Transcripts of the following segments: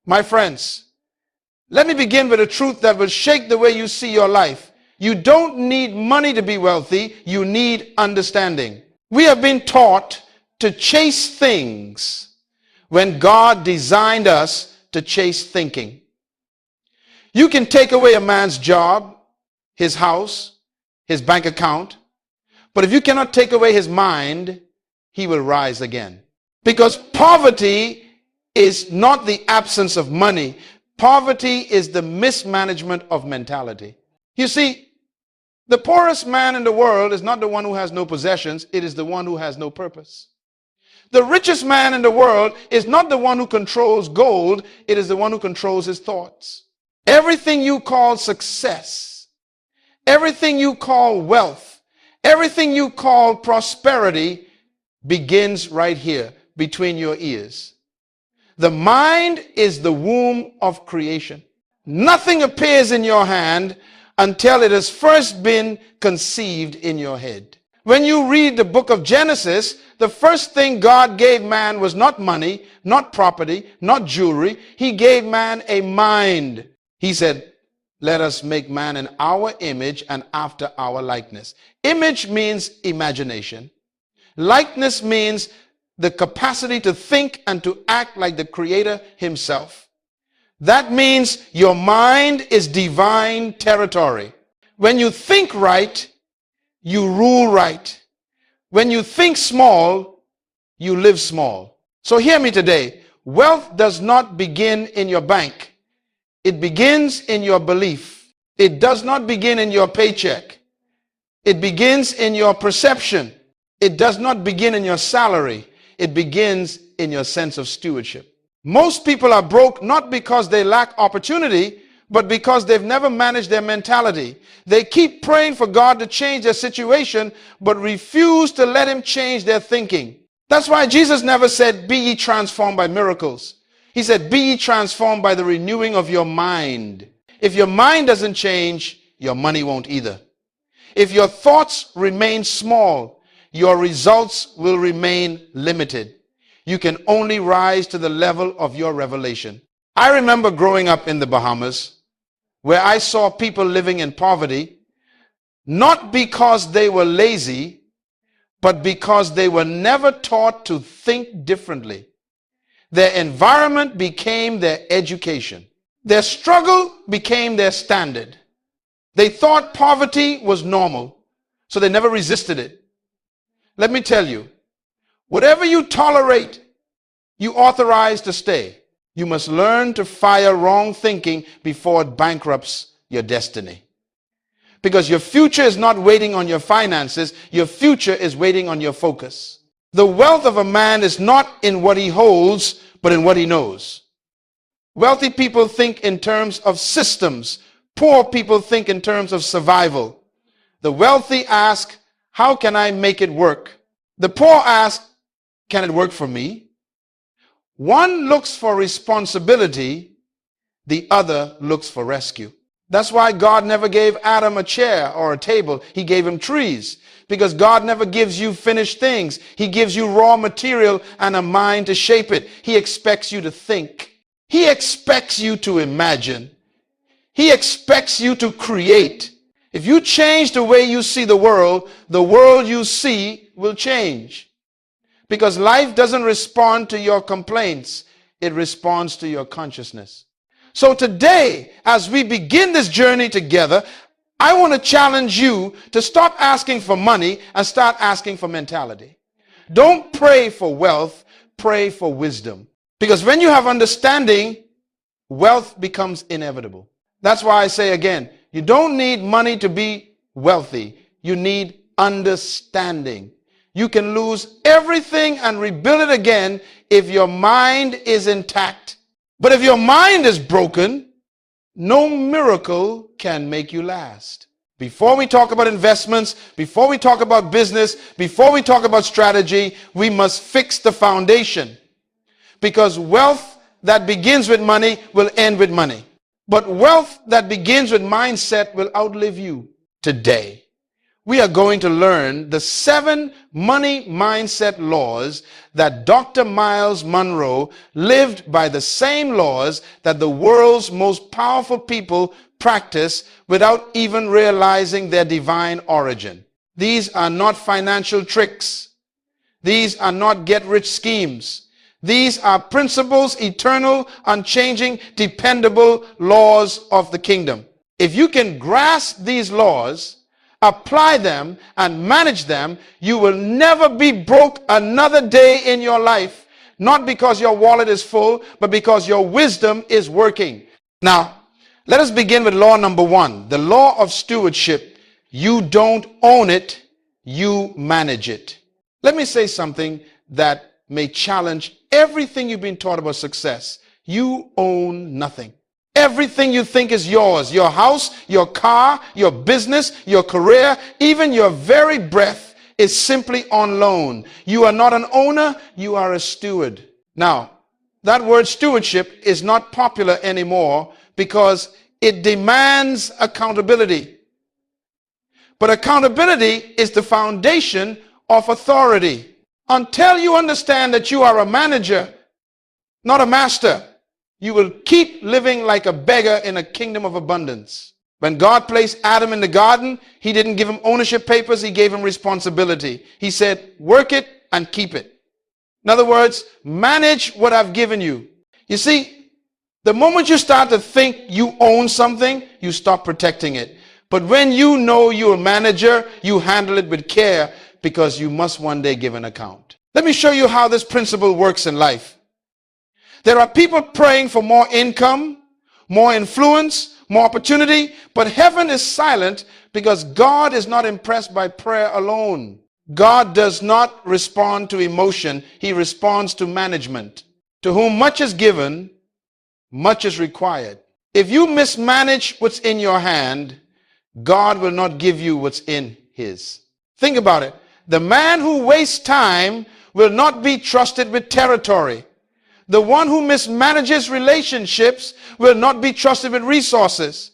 My friends, let me begin with a truth that will shake the way you see your life. You don't need money to be wealthy. You need understanding. We have been taught to chase things when God designed us to chase thinking. You can take away a man's job, his house, his bank account, but if you cannot take away his mind, he will rise again. Because poverty is not the absence of money. Poverty is the mismanagement of mentality. You see, the poorest man in the world is not the one who has no possessions. It is the one who has no purpose. The richest man in the world is not the one who controls gold. It is the one who controls his thoughts. Everything you call success, everything you call wealth, everything you call prosperity begins right here between your ears. The mind is the womb of creation. Nothing appears in your hand until it has first been conceived in your head. When you read the book of Genesis, the first thing God gave man was not money, not property, not jewelry. He gave man a mind. He said, let us make man in our image and after our likeness. Image means imagination. Likeness means the capacity to think and to act like the Creator himself. That means your mind is divine territory. When you think right, you rule right. When you think small, you live small. So hear me today. Wealth does not begin in your bank. It begins in your belief. It does not begin in your paycheck. It begins in your perception. It does not begin in your salary. It begins in your sense of stewardship. Most people are broke not because they lack opportunity, but because they've never managed their mentality. They keep praying for God to change their situation, but refuse to let him change their thinking. That's why Jesus never said, be ye transformed by miracles. He said, be ye transformed by the renewing of your mind. If your mind doesn't change, your money won't either. If your thoughts remain small, your results will remain limited. You can only rise to the level of your revelation. I remember growing up in the Bahamas, where I saw people living in poverty, not because they were lazy, but because they were never taught to think differently. Their environment became their education. Their struggle became their standard. They thought poverty was normal, so they never resisted it. Let me tell you, whatever you tolerate, you authorize to stay. You must learn to fire wrong thinking before it bankrupts your destiny. Because your future is not waiting on your finances. Your future is waiting on your focus. The wealth of a man is not in what he holds, but in what he knows. Wealthy people think in terms of systems. Poor people think in terms of survival. The wealthy ask, how can I make it work? The poor ask, can it work for me? One looks for responsibility, the other looks for rescue. That's why God never gave Adam a chair or a table. He gave him trees. Because God never gives you finished things. He gives you raw material and a mind to shape it. He expects you to think. He expects you to imagine. He expects you to create. If you change the way you see the world you see will change. Because life doesn't respond to your complaints. It responds to your consciousness. So today, as we begin this journey together, I want to challenge you to stop asking for money and start asking for mentality. Don't pray for wealth, pray for wisdom. Because when you have understanding, wealth becomes inevitable. That's why I say again, you don't need money to be wealthy. You need understanding. You can lose everything and rebuild it again if your mind is intact. But if your mind is broken, no miracle can make you last. Before we talk about investments, before we talk about business, before we talk about strategy, we must fix the foundation. Because wealth that begins with money will end with money. But wealth that begins with mindset will outlive you today. we are going to learn the 7 money mindset laws that Dr. Myles Munroe lived by, the same laws that the world's most powerful people practice without even realizing their divine origin. These are not financial tricks. These are not get-rich schemes. These are principles, eternal, unchanging, dependable laws of the kingdom. If you can grasp these laws, apply them, and manage them, you will never be broke another day in your life. Not because your wallet is full, but because your wisdom is working. Now, let us begin with law number 1, the law of stewardship. You don't own it, you manage it. Let me say something that may challenge everything you've been taught about success. You own nothing. Everything you think is yours, your house, your car, your business, your career, even your very breath is simply on loan. You are not an owner, you are a steward. Now, that word stewardship is not popular anymore because it demands accountability. But accountability is the foundation of authority. Until you understand that you are a manager, not a master, you will keep living like a beggar in a kingdom of abundance. When God placed Adam in the garden, he didn't give him ownership papers, he gave him responsibility. He said, work it and keep it. In other words, manage what I've given you. You see, the moment you start to think you own something, you stop protecting it. But when you know you're a manager, you handle it with care because you must one day give an account. Let me show you how this principle works in life. There are people praying for more income, more influence, more opportunity, but heaven is silent because God is not impressed by prayer alone. God does not respond to emotion. He responds to management. To whom much is given, much is required. If you mismanage what's in your hand, God will not give you what's in his. Think about it. The man who wastes time will not be trusted with territory. The one who mismanages relationships will not be trusted with resources.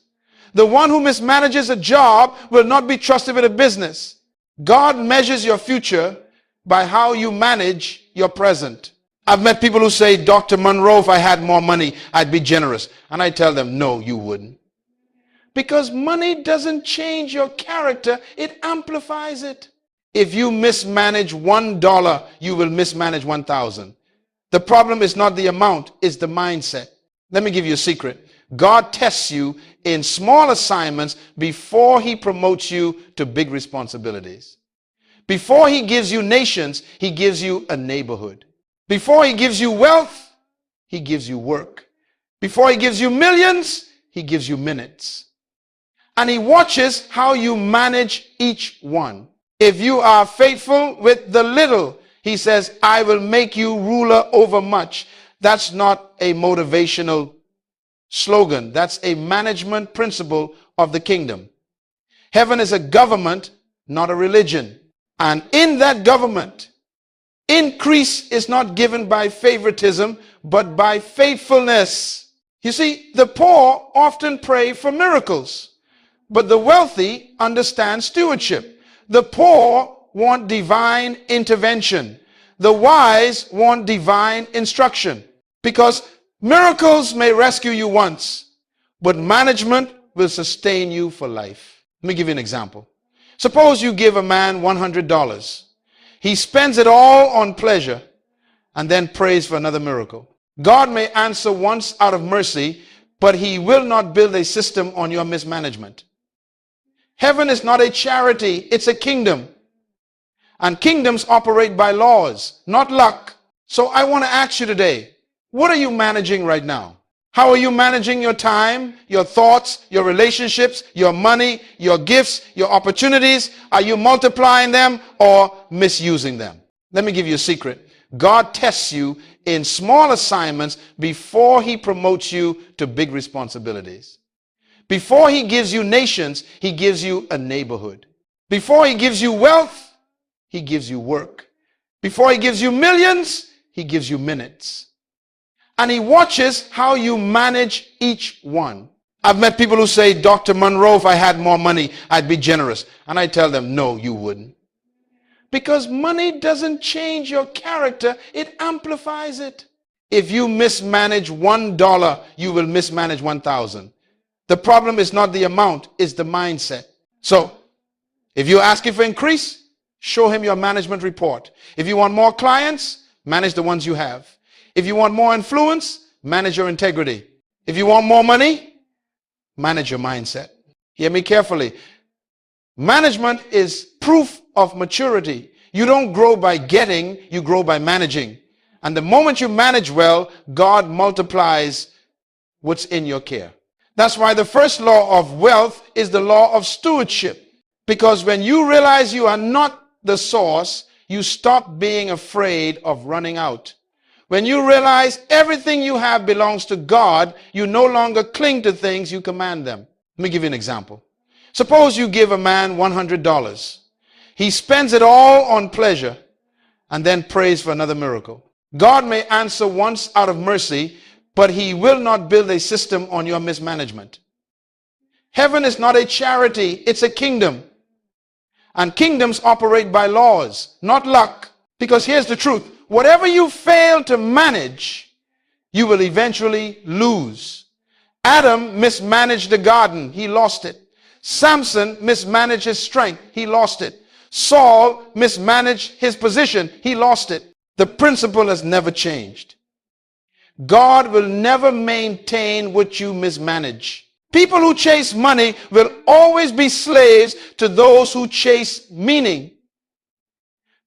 The one who mismanages a job will not be trusted with a business. God measures your future by how you manage your present. I've met people who say, Dr. Munroe, if I had more money, I'd be generous. And I tell them, no, you wouldn't. Because money doesn't change your character, it amplifies it. If you mismanage $1, you will mismanage 1,000. The problem is not the amount, it's the mindset. Let me give you a secret. God tests you in small assignments before he promotes you to big responsibilities. Before he gives you nations, he gives you a neighborhood. Before he gives you wealth, he gives you work. Before he gives you millions, he gives you minutes. And he watches how you manage each one. If you are faithful with the little, he says, I will make you ruler over much. That's not a motivational slogan. That's a management principle of the kingdom. Heaven is a government, not a religion. And in that government, increase is not given by favoritism, but by faithfulness. You see, the poor often pray for miracles, but the wealthy understand stewardship. The poor want divine intervention. The wise want divine instruction. Because miracles may rescue you once, but management will sustain you for life. Let me give you an example. Suppose you give a man $100. He spends it all on pleasure and then prays for another miracle. God may answer once out of mercy, but he will not build a system on your mismanagement. Heaven is not a charity, it's a kingdom. And kingdoms operate by laws, not luck. So I want to ask you today, what are you managing right now? How are you managing your time, your thoughts, your relationships, your money, your gifts, your opportunities? Are you multiplying them or misusing them? Let me give you a secret. God tests you in small assignments before he promotes you to big responsibilities. Before he gives you nations, he gives you a neighborhood. Before he gives you wealth, he gives you work. Before he gives you millions, he gives you minutes. And he watches how you manage each one. I've met people who say, Dr. Munroe, if I had more money, I'd be generous. And I tell them, no, you wouldn't. Because money doesn't change your character, it amplifies it. If you mismanage $1, you will mismanage 1,000. The problem is not the amount, it's the mindset. So, if you're asking for increase, show him your management report. If you want more clients, manage the ones you have. If you want more influence, manage your integrity. If you want more money, manage your mindset. Hear me carefully. Management is proof of maturity. You don't grow by getting, you grow by managing. And the moment you manage well, God multiplies what's in your care. That's why the first law of wealth is the law of stewardship. Because when you realize you are not the source, you stop being afraid of running out. When you realize everything you have belongs to God, you no longer cling to things, you command them. Let me give you an example. Suppose you give a man $100. He spends it all on pleasure and then prays for another miracle. God may answer once out of mercy, but he will not build a system on your mismanagement. Heaven is not a charity, it's a kingdom. And kingdoms operate by laws, not luck. Because here's the truth. Whatever you fail to manage, you will eventually lose. Adam mismanaged the garden. He lost it. Samson mismanaged his strength. He lost it. Saul mismanaged his position. He lost it. The principle has never changed. God will never maintain what you mismanage. People who chase money will always be slaves to those who chase meaning.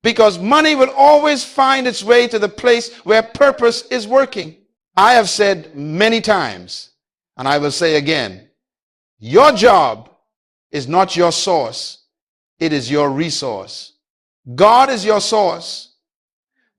Because money will always find its way to the place where purpose is working. I have said many times, and I will say again, your job is not your source, it is your resource. God is your source.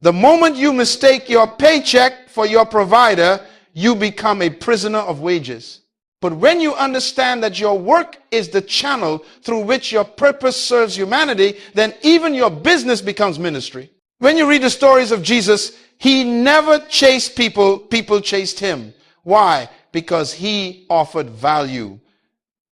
The moment you mistake your paycheck for your provider, you become a prisoner of wages. But when you understand that your work is the channel through which your purpose serves humanity, then even your business becomes ministry. When you read the stories of Jesus, he never chased people, people chased him. Why? Because he offered value.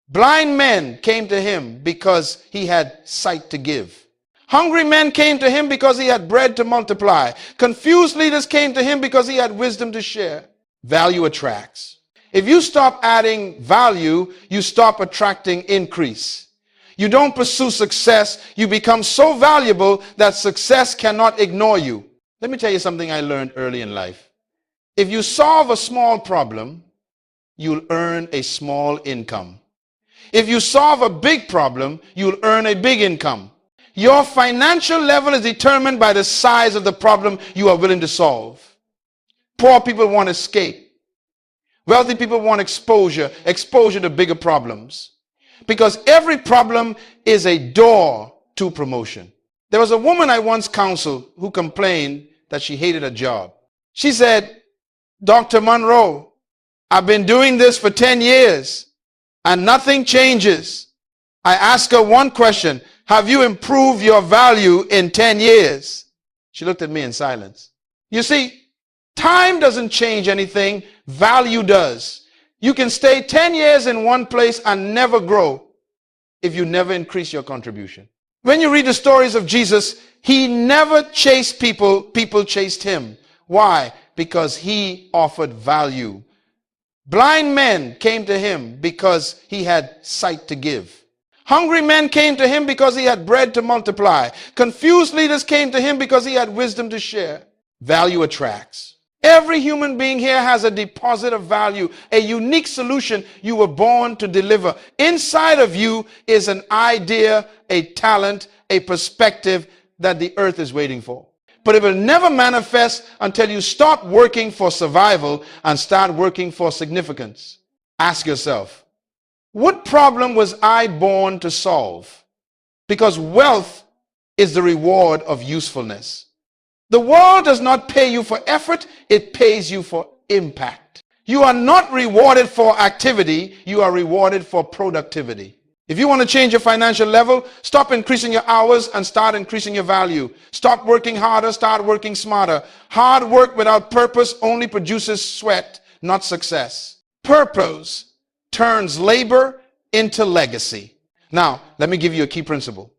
Blind men came to him because he had sight to give. Hungry men came to him because he had bread to multiply. Confused leaders came to him because he had wisdom to share. Value attracts. If you stop adding value, you stop attracting increase. You don't pursue success, you become so valuable that success cannot ignore you. Let me tell you something I learned early in life. If you solve a small problem, you'll earn a small income. If you solve a big problem, you'll earn a big income. Your financial level is determined by the size of the problem you are willing to solve. Poor people want escape. Wealthy people want exposure to bigger problems. Because every problem is a door to promotion. There was a woman I once counseled who complained that she hated her job. She said, Dr. Munroe, I've been doing this for 10 years and nothing changes. I asked her one question, have you improved your value in 10 years? She looked at me in silence. You see, time doesn't change anything, value does. You can stay 10 years in one place and never grow if you never increase your contribution. When you read the stories of Jesus, he never chased people, people chased him. Why? Because he offered value. Blind men came to him because he had sight to give. Hungry men came to him because he had bread to multiply. Confused leaders came to him because he had wisdom to share. Value attracts. Every human being here has a deposit of value, a unique solution you were born to deliver. Inside of you is an idea, a talent, a perspective that the earth is waiting for. But it will never manifest until you stop working for survival and start working for significance. Ask yourself, what problem was I born to solve? Because wealth is the reward of usefulness. The world does not pay you for effort, it pays you for impact. You are not rewarded for activity, you are rewarded for productivity. If you want to change your financial level, stop increasing your hours and start increasing your value. Stop working harder, start working smarter. Hard work without purpose only produces sweat, not success. Purpose turns labor into legacy. Now, let me give you a key principle.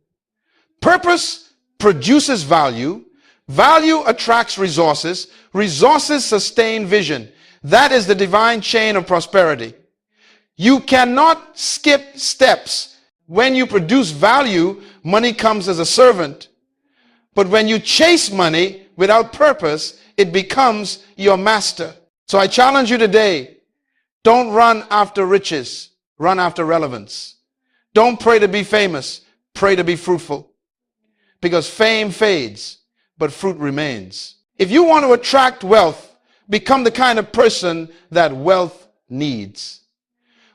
Purpose produces value. Value attracts resources. Resources sustain vision. That is the divine chain of prosperity. You cannot skip steps. When you produce value, money comes as a servant. But when you chase money without purpose, it becomes your master. So I challenge you today, don't run after riches, run after relevance. Don't pray to be famous, pray to be fruitful. Because fame fades, but fruit remains. If you want to attract wealth, become the kind of person that wealth needs.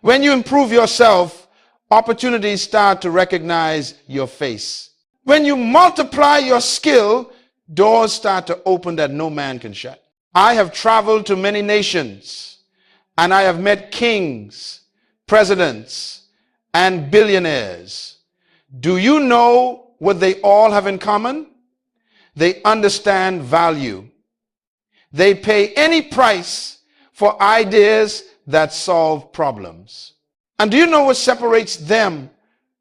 When you improve yourself, opportunities start to recognize your face. When you multiply your skill, doors start to open that no man can shut. I have traveled to many nations, and I have met kings, presidents, and billionaires. Do you know what they all have in common? They understand value. They pay any price for ideas that solve problems. And do you know what separates them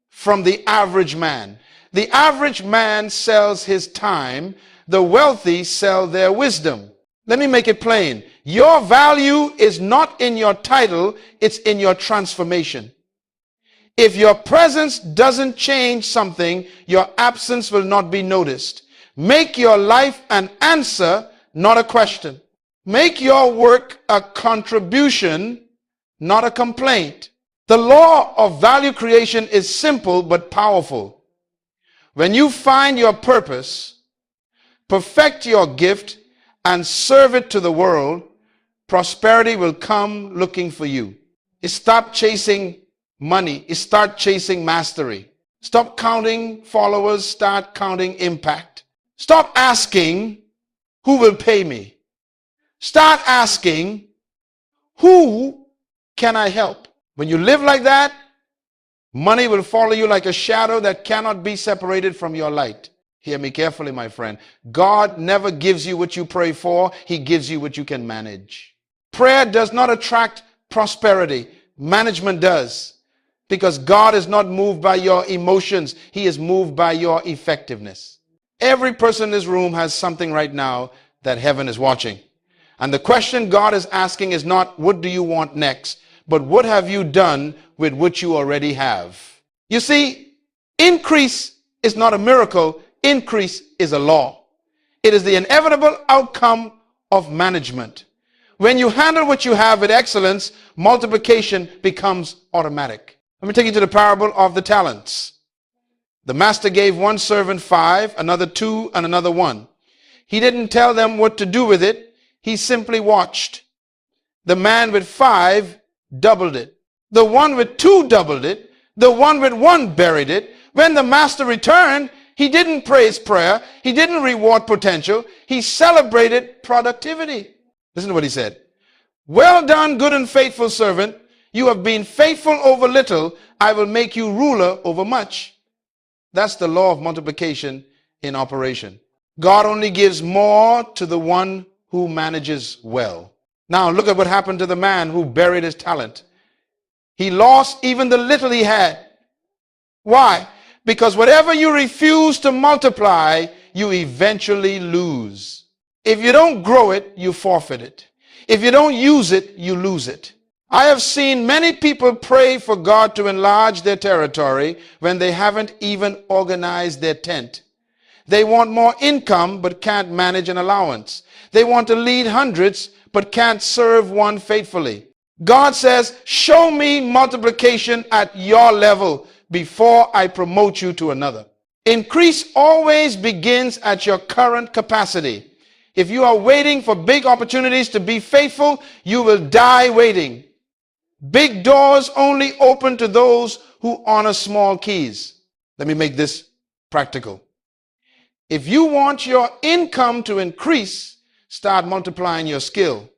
from the average man? The average man sells his time. The wealthy sell their wisdom. Let me make it plain. Your value is not in your title, it's in your transformation. If your presence doesn't change something, your absence will not be noticed. Make your life an answer, not a question. Make your work a contribution, not a complaint. The law of value creation is simple but powerful. When you find your purpose, perfect your gift, and serve it to the world, prosperity will come looking for you. Stop chasing money. Start chasing mastery. Stop counting followers. Start counting impact. Stop asking, who will pay me? Start asking, who can I help? When you live like that, money will follow you like a shadow that cannot be separated from your light. Hear me carefully, my friend. God never gives you what you pray for. He gives you what you can manage. Prayer does not attract prosperity. Management does. Because God is not moved by your emotions. He is moved by your effectiveness. Every person in this room has something right now that heaven is watching. And the question God is asking is not, what do you want next? But what have you done with what you already have? You see, increase is not a miracle. Increase is a law. It is the inevitable outcome of management. When you handle what you have with excellence, multiplication becomes automatic. Let me take you to the parable of the talents. The master gave one servant 5, another 2, and another 1. He didn't tell them what to do with it. He simply watched. The man with 5 doubled it. The one with 2 doubled it. The one with 1 buried it. When the master returned, he didn't praise prayer. He didn't reward potential. He celebrated productivity. Listen to what he said. Well done, good and faithful servant. You have been faithful over little. I will make you ruler over much. That's the law of multiplication in operation. God only gives more to the one who manages well. Now look at what happened to the man who buried his talent. He lost even the little he had. Why? Because whatever you refuse to multiply, you eventually lose. If you don't grow it, you forfeit it. If you don't use it, you lose it. I have seen many people pray for God to enlarge their territory when they haven't even organized their tent. They want more income but can't manage an allowance. They want to lead hundreds but can't serve one faithfully. God says, show me multiplication at your level before I promote you to another. Increase always begins at your current capacity. If you are waiting for big opportunities to be faithful, you will die waiting. Big doors only open to those who honor small keys. Let me make this practical. If you want your income to increase, start multiplying your skill.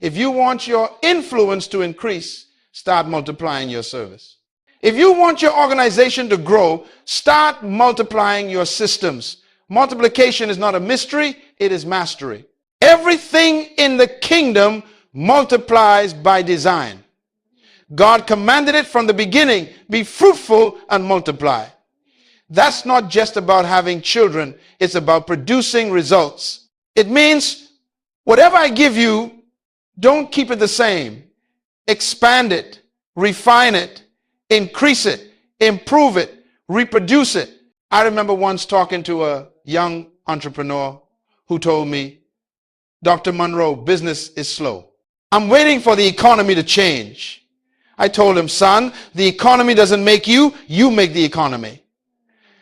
If you want your influence to increase, start multiplying your service. If you want your organization to grow, start multiplying your systems. Multiplication is not a mystery, it is mastery. Everything in the kingdom multiplies by design. God commanded it from the beginning, be fruitful and multiply. That's not just about having children, it's about producing results. It means whatever I give you, don't keep it the same. Expand it, refine it, increase it, improve it, reproduce it. I remember once talking to a young entrepreneur who told me, Dr. Munroe, business is slow. I'm waiting for the economy to change. I told him, son, the economy doesn't make you, you make the economy.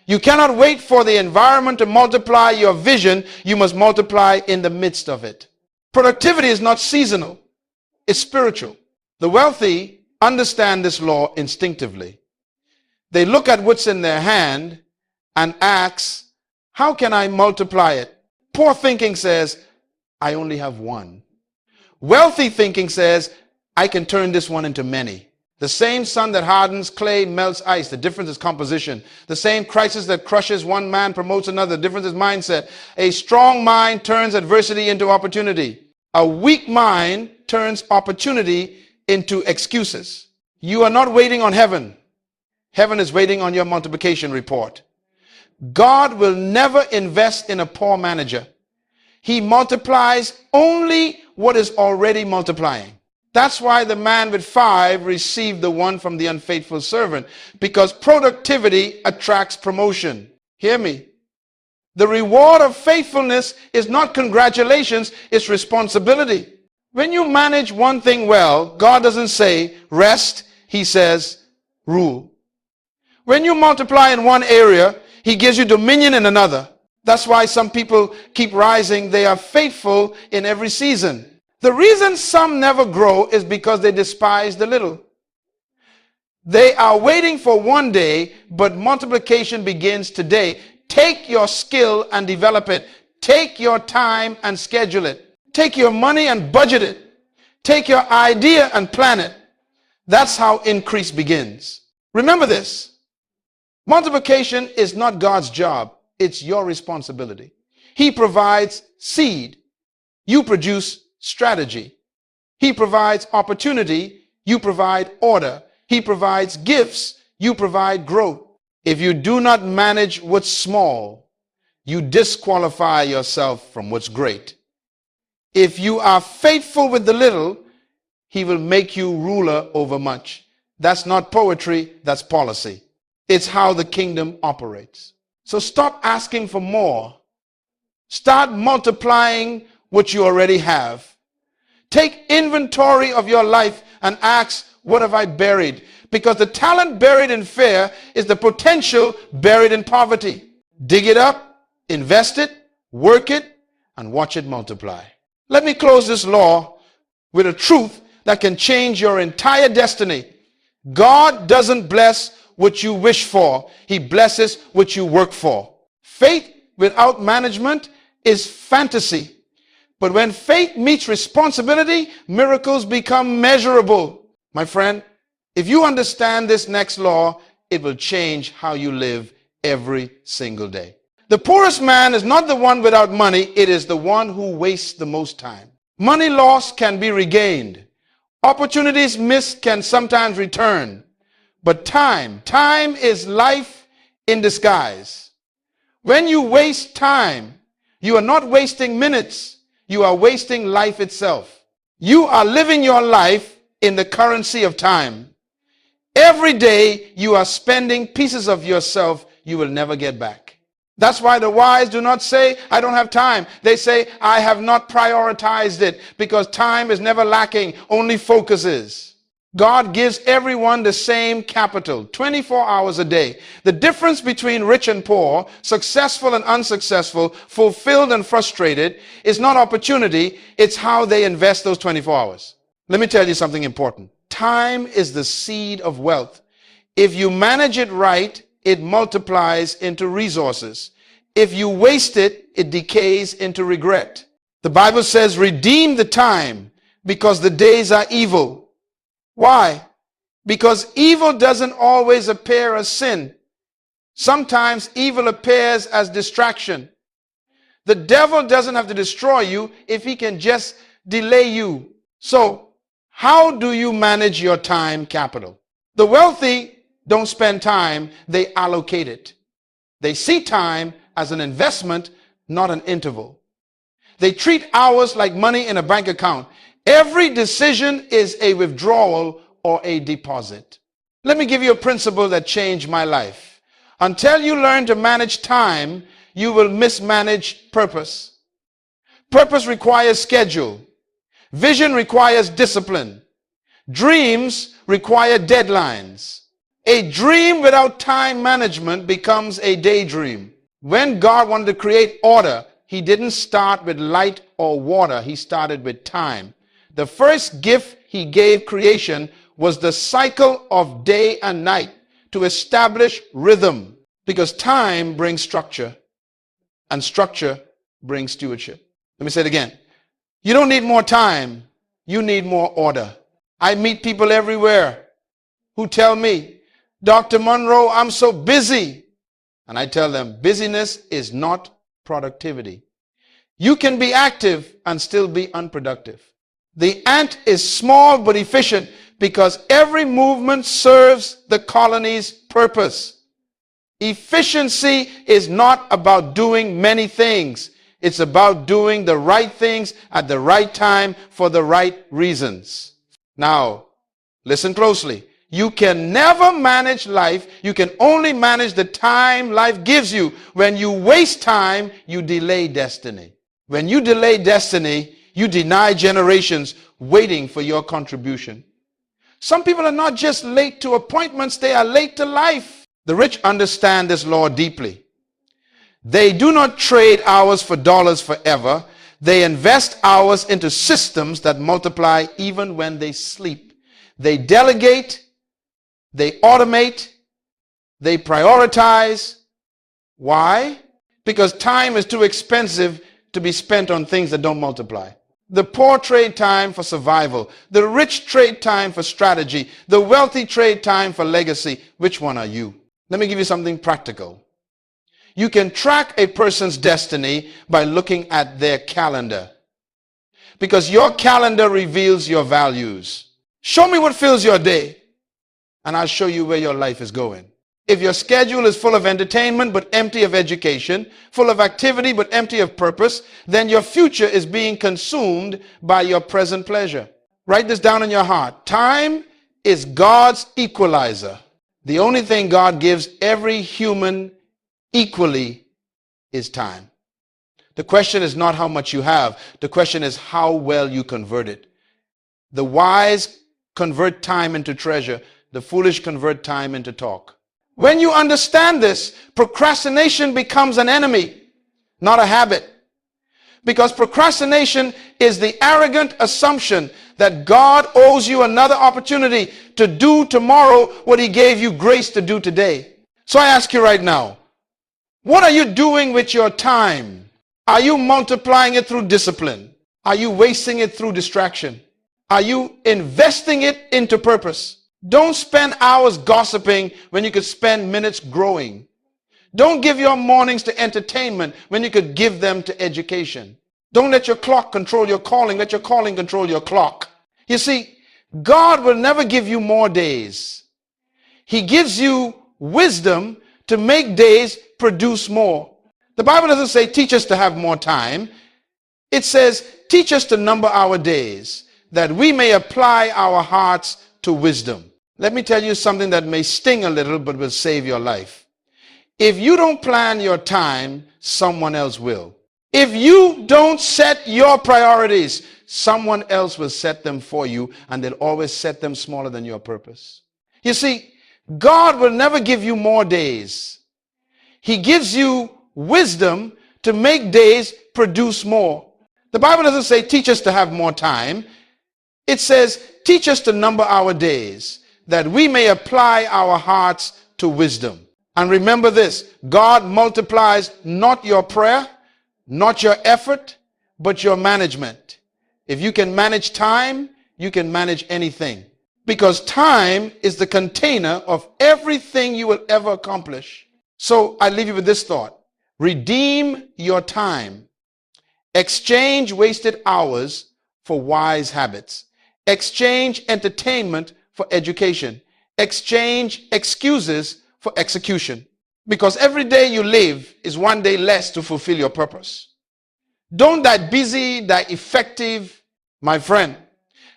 You cannot wait for the environment to multiply your vision. You must multiply in the midst of it. Productivity is not seasonal. It's spiritual. The wealthy understand this law instinctively. They look at what's in their hand and ask, how can I multiply it? Poor thinking says, I only have one. Wealthy thinking says, I can turn this one into many. The same sun that hardens clay melts ice. The difference is composition. The same crisis that crushes one man promotes another. The difference is mindset. A strong mind turns adversity into opportunity. A weak mind turns opportunity into excuses. You are not waiting on heaven. Heaven is waiting on your multiplication report. God will never invest in a poor manager. He multiplies only what is already multiplying. That's why the man with 5 received the one from the unfaithful servant, because productivity attracts promotion. Hear me. The reward of faithfulness is not congratulations, it's responsibility. When you manage one thing well, God doesn't say rest, he says rule. When you multiply in one area, he gives you dominion in another. That's why some people keep rising. They are faithful in every season. The reason some never grow is because they despise the little. They are waiting for one day, but multiplication begins today. Take your skill and develop it. Take your time and schedule it. Take your money and budget it. Take your idea and plan it. That's how increase begins. Remember this. Multiplication is not God's job. It's your responsibility. He provides seed. You produce strategy. He provides opportunity. You provide order. He provides gifts. You provide growth. If you do not manage what's small, you disqualify yourself from what's great. If you are faithful with the little, he will make you ruler over much. That's not poetry, that's policy. It's how the kingdom operates. So stop asking for more. Start multiplying what you already have. Take inventory of your life and ask, what have I buried? Because the talent buried in fear is the potential buried in poverty. Dig it up, invest it, work it, and watch it multiply. Let me close this law with a truth that can change your entire destiny. God doesn't bless what you wish for. He blesses what you work for. Faith without management is fantasy. But when faith meets responsibility, miracles become measurable. My friend, if you understand this next law, it will change how you live every single day. The poorest man is not the one without money. It is the one who wastes the most time. Money lost can be regained. Opportunities missed can sometimes return. But time is life in disguise. When you waste time, you are not wasting minutes. You are wasting life itself. You are living your life in the currency of time. Every day you are spending pieces of yourself you will never get back. That's why the wise do not say, I don't have time. They say, I have not prioritized it, because time is never lacking, only focus is. God gives everyone the same capital, 24 hours a day. The difference between rich and poor, successful and unsuccessful, fulfilled and frustrated, is not opportunity, it's how they invest those 24 hours. Let me tell you something important. Time is the seed of wealth. If you manage it right, it multiplies into resources. If you waste it, it decays into regret. The Bible says, redeem the time, because the days are evil. Why? Because evil doesn't always appear as sin. Sometimes evil appears as distraction. The devil doesn't have to destroy you if he can just delay you. So, How do you manage your time capital? The wealthy don't spend time, they allocate it. They see time as an investment, not an interval. They treat hours like money in a bank account. Every decision is a withdrawal or a deposit. Let me give you a principle that changed my life. Until you learn to manage time, you will mismanage purpose. Purpose requires schedule. Vision requires discipline. Dreams require deadlines. A dream without time management becomes a daydream. When God wanted to create order, he didn't start with light or water. He started with time. The first gift he gave creation was the cycle of day and night to establish rhythm, because time brings structure and structure brings stewardship. Let me say it again. You don't need more time. You need more order. I meet people everywhere who tell me, Dr. Munroe, I'm so busy. And I tell them, busyness is not productivity. You can be active and still be unproductive. The ant is small but efficient because every movement serves the colony's purpose. Efficiency is not about doing many things. It's about doing the right things at the right time for the right reasons. Now, listen closely. You can never manage life. You can only manage the time life gives you. When you waste time, you delay destiny. When you delay destiny, you deny generations waiting for your contribution. Some people are not just late to appointments, they are late to life. The rich understand this law deeply. They do not trade hours for dollars forever. They invest hours into systems that multiply even when they sleep. They delegate, they automate, they prioritize. Why? Because time is too expensive to be spent on things that don't multiply. The poor trade time for survival. The rich trade time for strategy. The wealthy trade time for legacy. Which one are you? Let me give you something practical. You can track a person's destiny by looking at their calendar, because your calendar reveals your values. Show me what fills your day, and I'll show you where your life is going. If your schedule is full of entertainment but empty of education, full of activity but empty of purpose, then your future is being consumed by your present pleasure. Write this down in your heart. Time is God's equalizer. The only thing God gives every human equally is time. The question is not how much you have. The question is how well you convert it. The wise convert time into treasure. The foolish convert time into talk. When you understand this, procrastination becomes an enemy, not a habit. Because procrastination is the arrogant assumption that God owes you another opportunity to do tomorrow what he gave you grace to do today. So I ask you right now, what are you doing with your time? Are you multiplying it through discipline? Are you wasting it through distraction? Are you investing it into purpose? Don't spend hours gossiping when you could spend minutes growing. Don't give your mornings to entertainment when you could give them to education. Don't let your clock control your calling. Let your calling control your clock. You see, God will never give you more days. He gives you wisdom to make days produce more. The Bible doesn't say teach us to have more time. It says teach us to number our days, that we may apply our hearts to wisdom. Let me tell you something that may sting a little but will save your life. If you don't plan your time, someone else will. If you don't set your priorities, someone else will set them for you, and they'll always set them smaller than your purpose. You see, God will never give you more days. He gives you wisdom to make days produce more. The Bible doesn't say teach us to have more time. It says teach us to number our days, that we may apply our hearts to wisdom. And remember this, God multiplies not your prayer, not your effort, but your management. If you can manage time, you can manage anything. Because time is the container of everything you will ever accomplish. So I leave you with this thought. Redeem your time. Exchange wasted hours for wise habits. Exchange entertainment for education. Exchange excuses for execution. Because every day you live is one day less to fulfill your purpose. Don't die busy, die effective, my friend.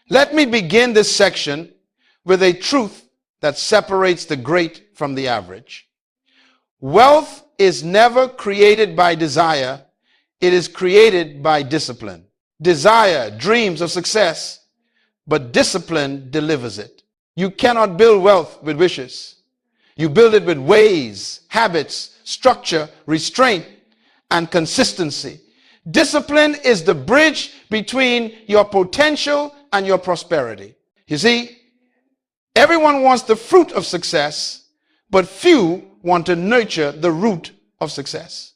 Let me begin this section with a truth that separates the great from the average. Wealth is never created by desire. It is created by discipline. Desire dreams of success, but discipline delivers it. You cannot build wealth with wishes. You build it with ways, habits, structure, restraint, and consistency. Discipline is the bridge between your potential and your prosperity. You see, everyone wants the fruit of success, but few want to nurture the root of success.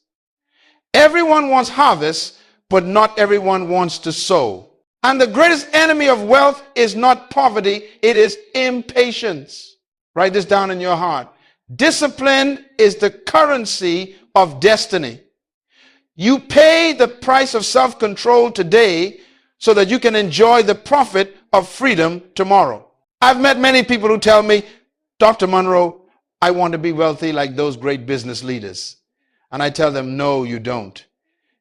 Everyone wants harvest, but not everyone wants to sow. And the greatest enemy of wealth is not poverty, it is impatience. Write this down in your heart. Discipline is the currency of destiny. You pay the price of self-control today so that you can enjoy the profit of freedom tomorrow. I've met many people who tell me, Dr. Munroe, I want to be wealthy like those great business leaders. And I tell them, no, you don't.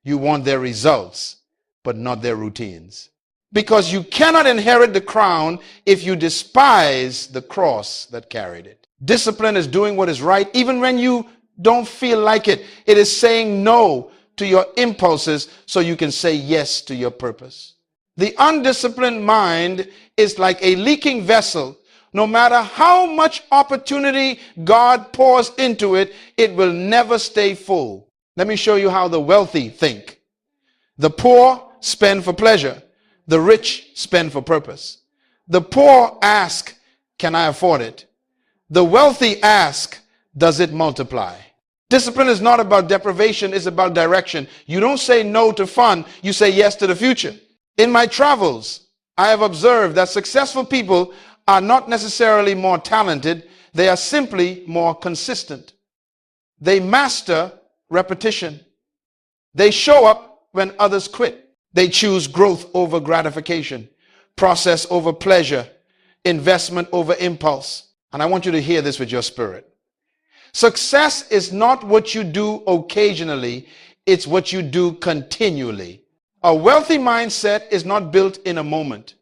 You want their results, but not their routines. Because you cannot inherit the crown if you despise the cross that carried it. Discipline is doing what is right even when you don't feel like it. It is saying no to your impulses so you can say yes to your purpose. The undisciplined mind is like a leaking vessel. No matter how much opportunity God pours into it, it will never stay full. Let me show you how the wealthy think. The poor spend for pleasure. The rich spend for purpose. The poor ask, can I afford it? The wealthy ask, does it multiply? Discipline is not about deprivation, it's about direction. You don't say no to fun, you say yes to the future. In my travels, I have observed that successful people are not necessarily more talented, they are simply more consistent. They master repetition. They show up when others quit. They choose growth over gratification, process over pleasure, investment over impulse. And I want you to hear this with your spirit. Success is not what you do occasionally, it's what you do continually. A wealthy mindset is not built in a moment.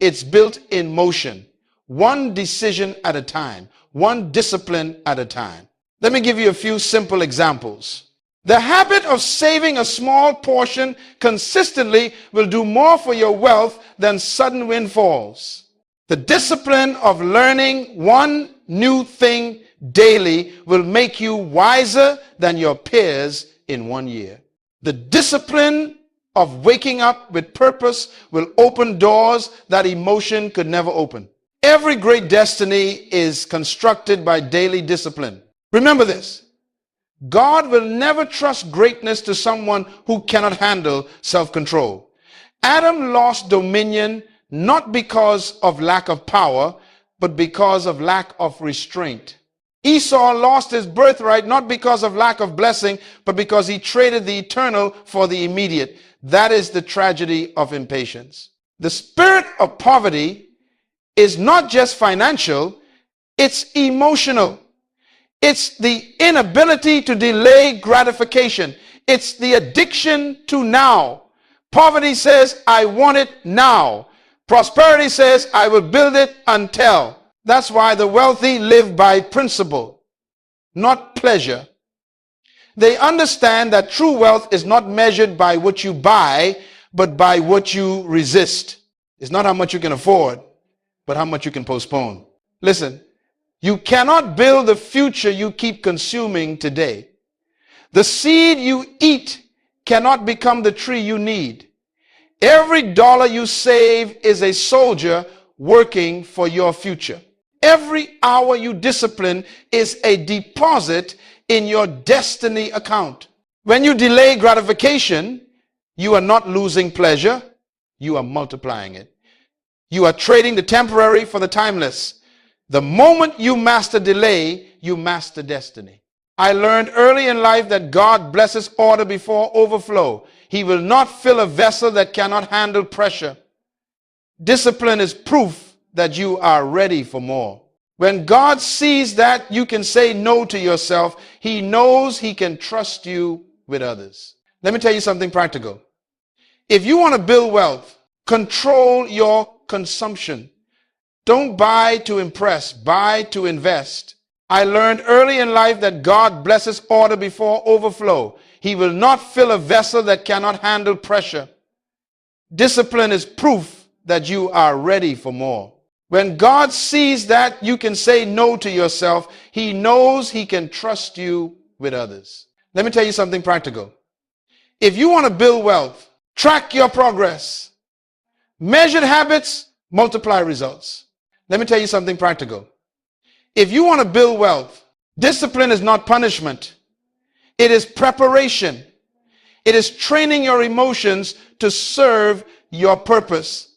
It's built in motion, one decision at a time, one discipline at a time. Let me give you a few simple examples. The habit of saving a small portion consistently will do more for your wealth than sudden windfalls. The discipline of learning one new thing daily will make you wiser than your peers in 1 year. The discipline of waking up with purpose will open doors that emotion could never open. Every great destiny is constructed by daily discipline. Remember this. God will never trust greatness to someone who cannot handle self-control. Adam lost dominion not because of lack of power, but because of lack of restraint. Esau lost his birthright not because of lack of blessing, but because he traded the eternal for the immediate. That is the tragedy of impatience. The spirit of poverty is not just financial, it's emotional. It's the inability to delay gratification. It's the addiction to now. Poverty says, I want it now. Prosperity says, I will build it until. That's why the wealthy live by principle, not pleasure. They understand that true wealth is not measured by what you buy, but by what you resist. It's not how much you can afford, but how much you can postpone. Listen. You cannot build the future you keep consuming today. The seed you eat cannot become the tree you need. Every dollar you save is a soldier working for your future. Every hour you discipline is a deposit in your destiny account. When you delay gratification, you are not losing pleasure, you are multiplying it. You are trading the temporary for the timeless. The moment you master delay, you master destiny. I learned early in life that God blesses order before overflow. He will not fill a vessel that cannot handle pressure. Discipline is proof that you are ready for more. When God sees that you can say no to yourself, he knows he can trust you with others. Let me tell you something practical. If you want to build wealth, control your consumption. Don't buy to impress, buy to invest. I learned early in life that God blesses order before overflow. He will not fill a vessel that cannot handle pressure. Discipline is proof that you are ready for more. When God sees that you can say no to yourself, he knows he can trust you with others. Let me tell you something practical. If you want to build wealth, track your progress. Measured habits multiply results. Let me tell you something practical. If you want to build wealth, discipline is not punishment. It is preparation. It is training your emotions to serve your purpose.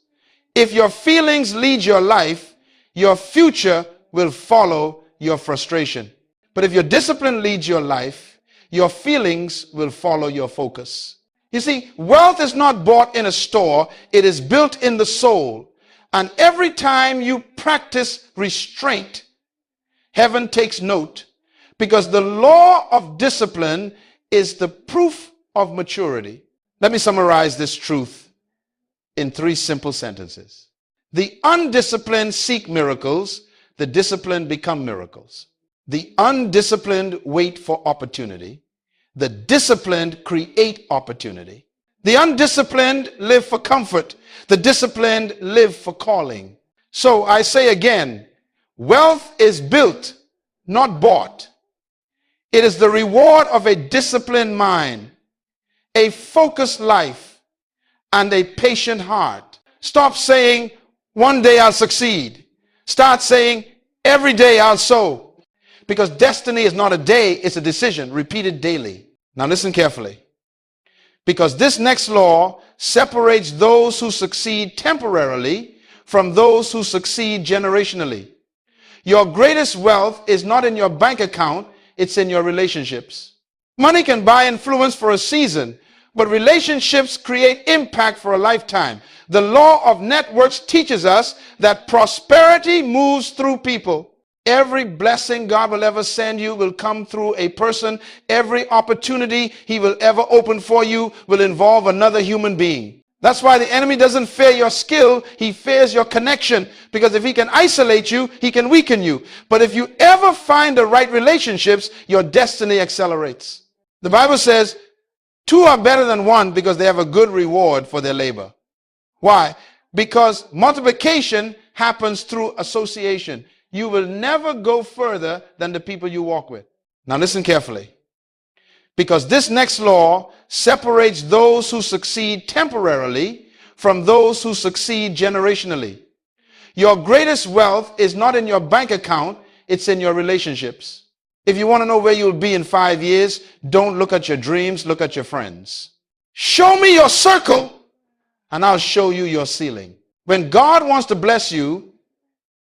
If your feelings lead your life, your future will follow your frustration. But if your discipline leads your life, your feelings will follow your focus. You see, wealth is not bought in a store, it is built in the soul. And every time you practice restraint, heaven takes note, because the law of discipline is the proof of maturity. Let me summarize this truth in 3 simple sentences. The undisciplined seek miracles, the disciplined become miracles. The undisciplined wait for opportunity, the disciplined create opportunity. The undisciplined live for comfort, the disciplined live for calling. So I say again, wealth is built, not bought. It is the reward of a disciplined mind, a focused life, and a patient heart. Stop saying, one day I'll succeed. Start saying, every day I'll sow. Because destiny is not a day, it's a decision repeated daily. Now listen carefully. Because this next law separates those who succeed temporarily from those who succeed generationally. Your greatest wealth is not in your bank account, it's in your relationships. Money can buy influence for a season, but relationships create impact for a lifetime. The law of networks teaches us that prosperity moves through people. Every blessing God will ever send you will come through a person. Every opportunity he will ever open for you will involve another human being. That's why the enemy doesn't fear your skill, he fears your connection. Because if he can isolate you, he can weaken you. But if you ever find the right relationships, your destiny accelerates. The Bible says, 2 are better than 1 because they have a good reward for their labor. Why? Because multiplication happens through association. You will never go further than the people you walk with. Now listen carefully. Because this next law separates those who succeed temporarily from those who succeed generationally. Your greatest wealth is not in your bank account, it's in your relationships. If you want to know where you'll be in 5 years, don't look at your dreams, look at your friends. Show me your circle, and I'll show you your ceiling. When God wants to bless you,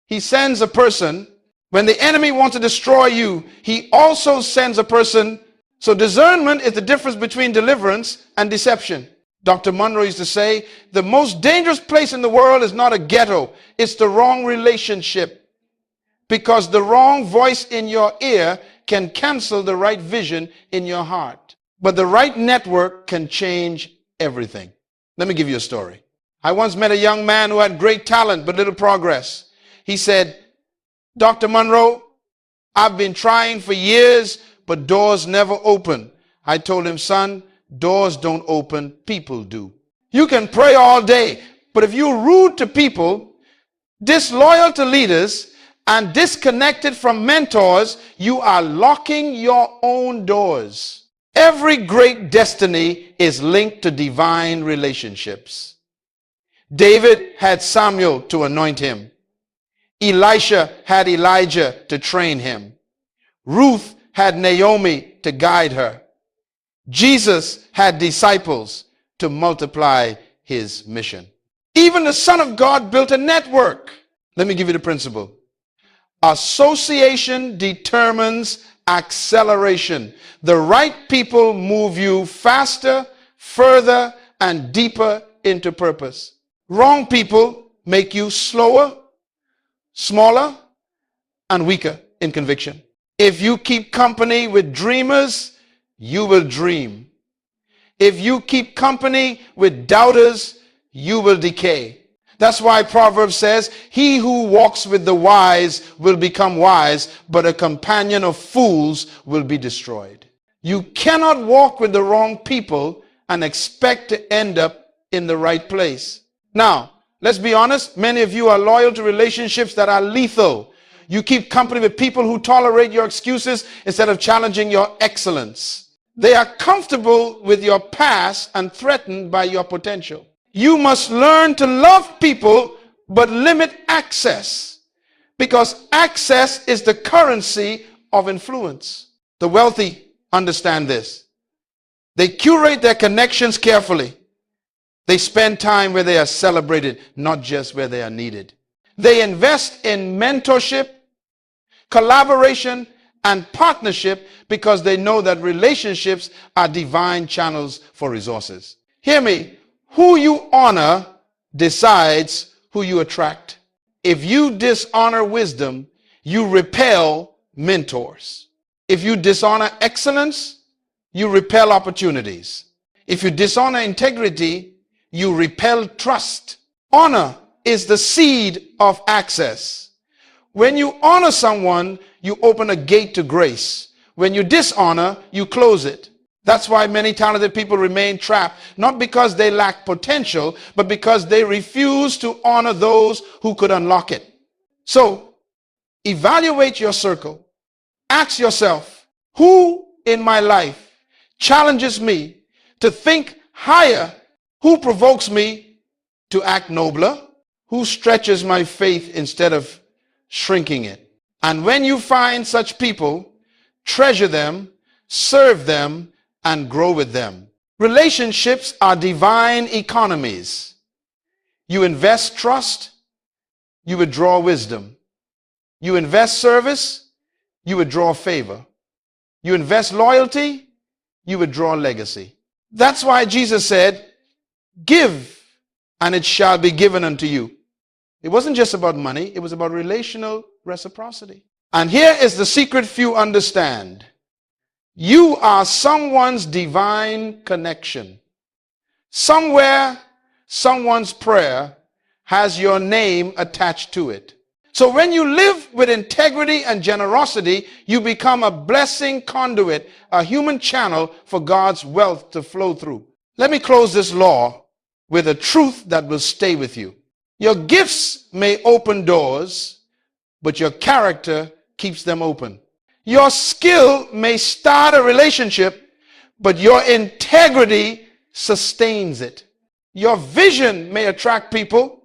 he sends a person. When the enemy wants to destroy you, he also sends a person. So discernment is the difference between deliverance and deception. Dr. Munroe used to say, the most dangerous place in the world is not a ghetto, it's the wrong relationship. Because the wrong voice in your ear can cancel the right vision in your heart. But the right network can change everything. Let me give you a story. I once met a young man who had great talent but little progress. He said, Dr. Munroe, I've been trying for years, but doors never open. I told him, son, doors don't open, people do. You can pray all day, but if you're rude to people, disloyal to leaders, and disconnected from mentors, you are locking your own doors. Every great destiny is linked to divine relationships. David had Samuel to anoint him. Elisha had Elijah to train him. Ruth had Naomi to guide her. Jesus had disciples to multiply his mission. Even the Son of God built a network. Let me give you the principle. Association determines acceleration. The right people move you faster, further, and deeper into purpose. Wrong people make you slower, smaller, and weaker in conviction. If you keep company with dreamers, you will dream. If you keep company with doubters, you will decay. That's why Proverbs says, he who walks with the wise will become wise, but a companion of fools will be destroyed. You cannot walk with the wrong people and expect to end up in the right place. Now, let's be honest, many of you are loyal to relationships that are lethal. You keep company with people who tolerate your excuses instead of challenging your excellence. They are comfortable with your past and threatened by your potential. You must learn to love people, but limit access, because access is the currency of influence. The wealthy understand this. They curate their connections carefully. They spend time where they are celebrated, not just where they are needed. They invest in mentorship, collaboration, and partnership because they know that relationships are divine channels for resources. Hear me. Who you honor decides who you attract. If you dishonor wisdom, you repel mentors. If you dishonor excellence, you repel opportunities. If you dishonor integrity, you repel trust. Honor is the seed of access. When you honor someone, you open a gate to grace. When you dishonor, you close it. That's why many talented people remain trapped, not because they lack potential, but because they refuse to honor those who could unlock it. So, evaluate your circle. Ask yourself, who in my life challenges me to think higher? Who provokes me to act nobler? Who stretches my faith instead of shrinking it? And when you find such people, treasure them, serve them, and grow with them. Relationships are divine economies. You invest trust, you withdraw wisdom. You invest service, you withdraw favor. You invest loyalty, you withdraw legacy. That's why Jesus said, give, and it shall be given unto you. It wasn't just about money, it was about relational reciprocity. And here is the secret few understand. You are someone's divine connection. Somewhere, someone's prayer has your name attached to it. So when you live with integrity and generosity, you become a blessing conduit, a human channel for God's wealth to flow through. Let me close this law with a truth that will stay with you. Your gifts may open doors, but your character keeps them open. Your skill may start a relationship, but your integrity sustains it. Your vision may attract people,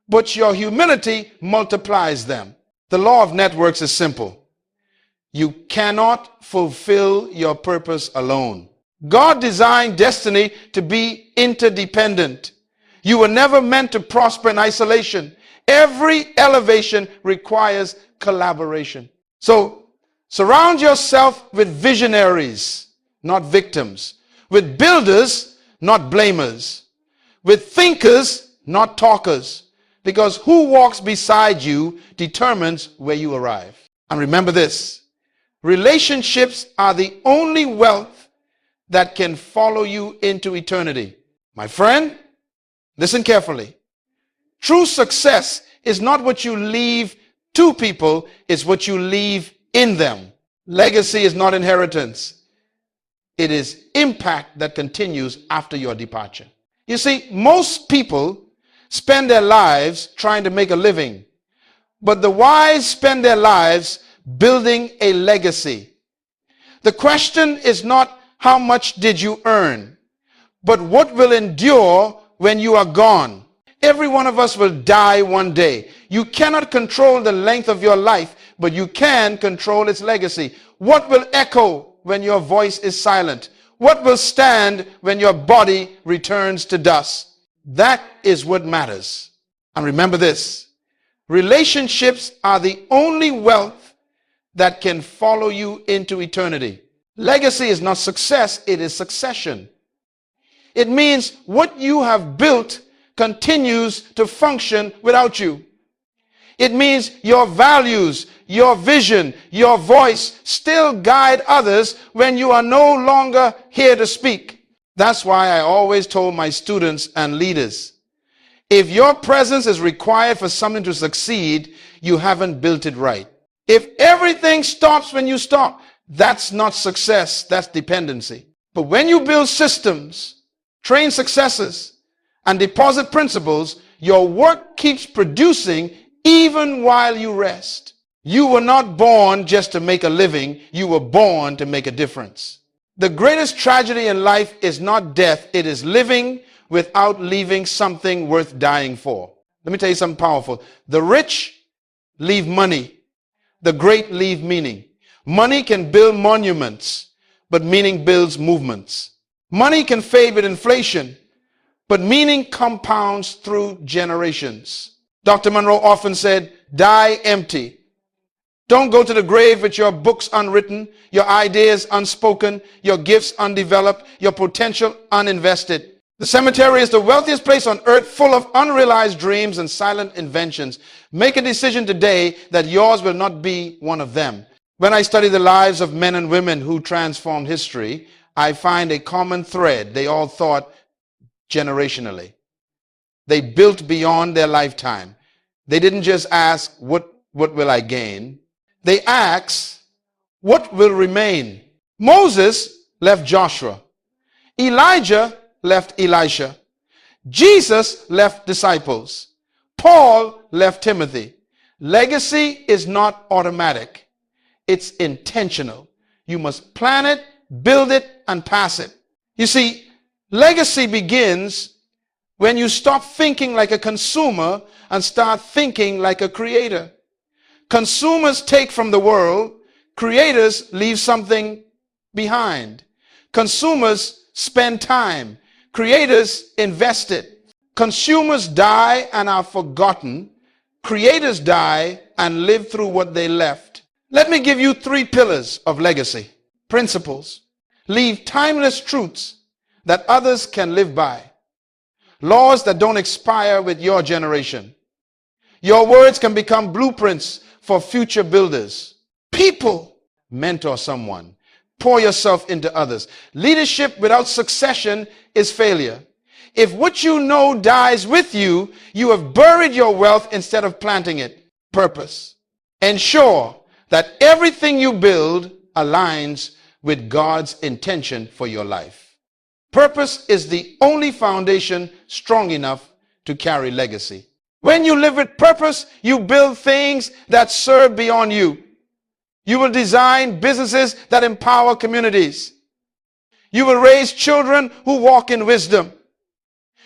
but your humility multiplies them. The law of networks is simple. You cannot fulfill your purpose alone. God designed destiny to be interdependent. You were never meant to prosper in isolation. Every elevation requires collaboration. So, surround yourself with visionaries, not victims. With builders, not blamers. With thinkers, not talkers. Because who walks beside you determines where you arrive. And remember this, relationships are the only wealth that can follow you into eternity. My friend, listen carefully. True success is not what you leave to people, it's what you leave in them. Legacy is not inheritance. It is impact that continues after your departure. You see, most people spend their lives trying to make a living, but the wise spend their lives building a legacy. The question is not how much did you earn, but what will endure when you are gone. Every one of us will die one day. You cannot control the length of your life, but you can control its legacy. What will echo when your voice is silent? What will stand when your body returns to dust? That is what matters. And remember this, relationships are the only wealth that can follow you into eternity. Legacy is not success, it is succession. It means what you have built continues to function without you. It means your values, your vision, your voice still guide others when you are no longer here to speak. That's why I always told my students and leaders, if your presence is required for something to succeed, you haven't built it right. If everything stops when you stop, that's not success, that's dependency. But when you build systems, train successes, and deposit principles, your work keeps producing even while you rest. You were not born just to make a living, you were born to make a difference. The greatest tragedy in life is not death, it is living without leaving something worth dying for. Let me tell you something powerful. The rich leave money, the great leave meaning. Money can build monuments, but meaning builds movements. Money can fade with inflation, but meaning compounds through generations. Dr. Munroe often said, die empty. Don't go to the grave with your books unwritten, your ideas unspoken, your gifts undeveloped, your potential uninvested. The cemetery is the wealthiest place on earth, full of unrealized dreams and silent inventions. Make a decision today that yours will not be one of them. When I study the lives of men and women who transformed history, I find a common thread. They all thought generationally. They built beyond their lifetime. They didn't just ask, what will I gain? They asked, what will remain? Moses left Joshua. Elijah left Elisha. Jesus left disciples. Paul left Timothy. Legacy is not automatic. It's intentional. You must plan it, build it, and pass it. You see, legacy begins when you stop thinking like a consumer and start thinking like a creator. Consumers take from the world, creators leave something behind. Consumers spend time, creators invest it. Consumers die and are forgotten. Creators die and live through what they left. Let me give you 3 pillars of legacy. Principles. Leave timeless truths that others can live by. Laws that don't expire with your generation. Your words can become blueprints for future builders. People. Mentor someone. Pour yourself into others. Leadership without succession is failure. If what you know dies with you, you have buried your wealth instead of planting it. Purpose. Ensure that everything you build aligns with God's intention for your life. Purpose is the only foundation strong enough to carry legacy. When you live with purpose, you build things that serve beyond you. You will design businesses that empower communities. You will raise children who walk in wisdom.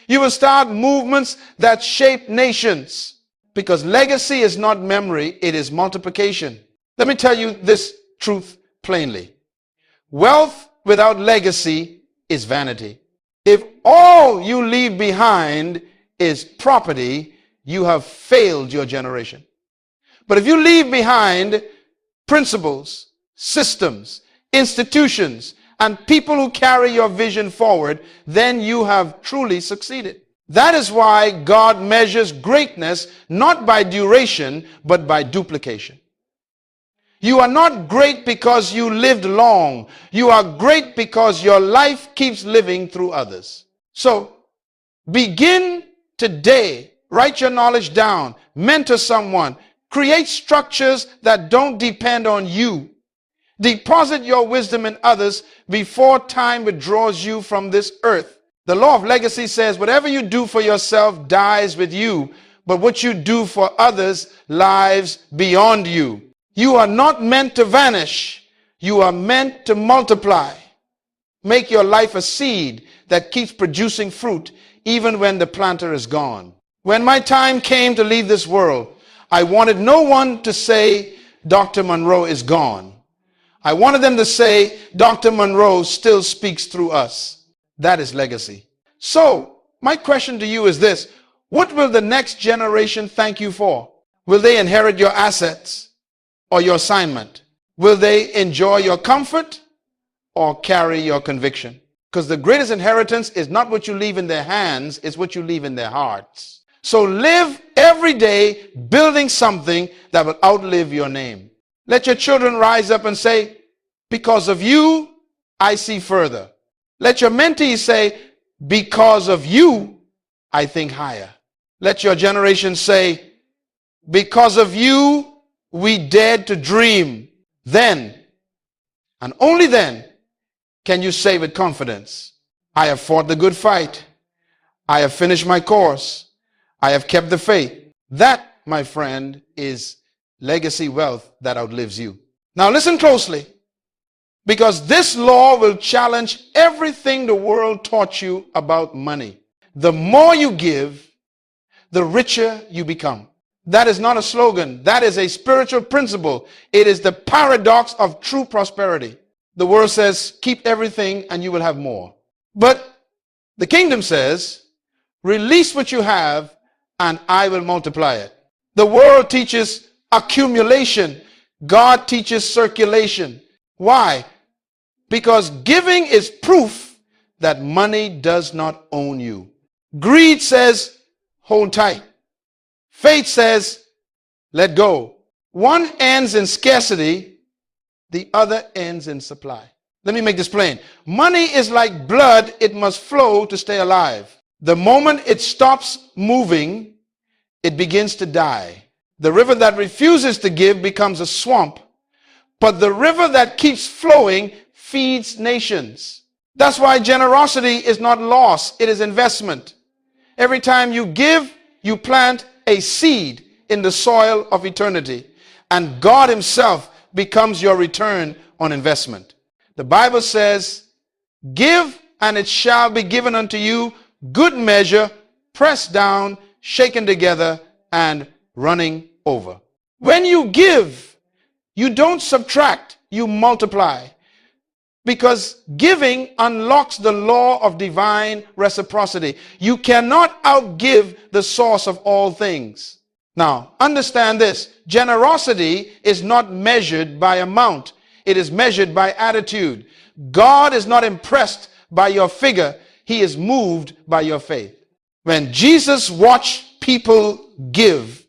You will start movements that shape nations. Because legacy is not memory, it is multiplication. Let me tell you this truth plainly. Wealth without legacy is vanity. If all you leave behind is property, you have failed your generation. But if you leave behind principles, systems, institutions, and people who carry your vision forward, then you have truly succeeded. That is why God measures greatness not by duration, but by duplication. You are not great because you lived long. You are great because your life keeps living through others. So, begin today. Write your knowledge down. Mentor someone. Create structures that don't depend on you. Deposit your wisdom in others before time withdraws you from this earth. The law of legacy says whatever you do for yourself dies with you, but what you do for others lives beyond you. You are not meant to vanish. You are meant to multiply. Make your life a seed that keeps producing fruit even when the planter is gone. When my time came to leave this world, I wanted no one to say Dr. Munroe is gone. I wanted them to say Dr. Munroe still speaks through us. That is legacy. So, my question to you is this. What will the next generation thank you for? Will they inherit your assets or your assignment? Will they enjoy your comfort or carry your conviction? Because the greatest inheritance is not what you leave in their hands, it's what you leave in their hearts. So live every day building something that will outlive your name. Let your children rise up and say, because of you, I see further. Let your mentees say, because of you, I think higher. Let your generation say, because of you, we dared to dream. Then, and only then, can you say with confidence, I have fought the good fight. I have finished my course. I have kept the faith. That, my friend, is legacy wealth that outlives you. Now listen closely, because this law will challenge everything the world taught you about money. The more you give, the richer you become. That is not a slogan. That is a spiritual principle. It is the paradox of true prosperity. The world says, keep everything and you will have more. But the kingdom says, release what you have and I will multiply it. The world teaches accumulation. God teaches circulation. Why? Because giving is proof that money does not own you. Greed says, hold tight. Faith says, let go. One ends in scarcity, the other ends in supply. Let me make this plain. Money is like blood, it must flow to stay alive. The moment it stops moving, it begins to die. The river that refuses to give becomes a swamp, but the river that keeps flowing feeds nations. That's why generosity is not loss, it is investment. Every time you give, you plant a seed in the soil of eternity, and God himself becomes your return on investment. The Bible says, give and it shall be given unto you, good measure, pressed down, shaken together, and running over. When you give, you don't subtract, you multiply. Because giving unlocks the law of divine reciprocity. You cannot outgive the source of all things. Now, understand this. Generosity is not measured by amount. It is measured by attitude. God is not impressed by your figure. He is moved by your faith. When Jesus watched people give,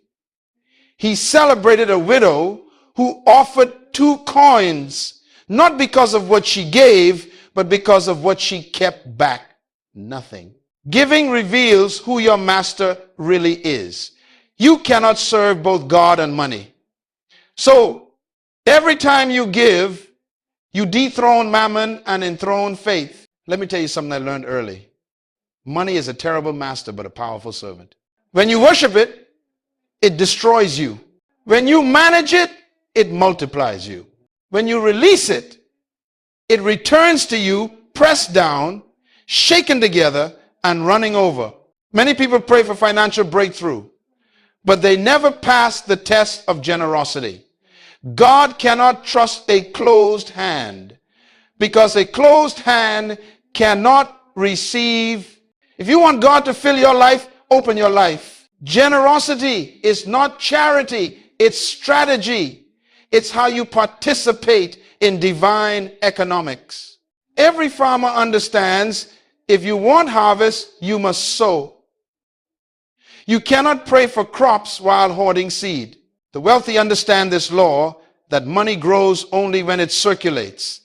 he celebrated a widow who offered 2 coins. Not because of what she gave, but because of what she kept back. Nothing. Giving reveals who your master really is. You cannot serve both God and money. So, every time you give, you dethrone mammon and enthrone faith. Let me tell you something I learned early. Money is a terrible master, but a powerful servant. When you worship it, it destroys you. When you manage it, it multiplies you. When you release it, it returns to you, pressed down, shaken together, and running over. Many people pray for financial breakthrough, but they never pass the test of generosity. God cannot trust a closed hand, because a closed hand cannot receive. If you want God to fill your life, open your life. Generosity is not charity, it's strategy. It's how you participate in divine economics. Every farmer understands if you want harvest, you must sow. You cannot pray for crops while hoarding seed. The wealthy understand this law that money grows only when it circulates.